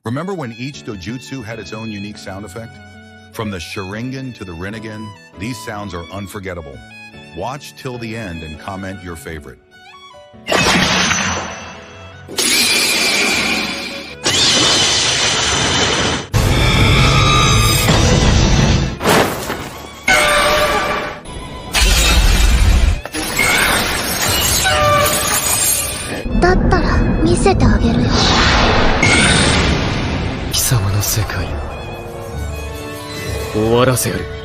Remember when each dojutsu had its own unique sound effect? From the Sharingan to the Rinnegan, these sounds are unforgettable. Watch till the end and comment your favorite. だったら見せてあげるよ。貴様の世界終わらせやる。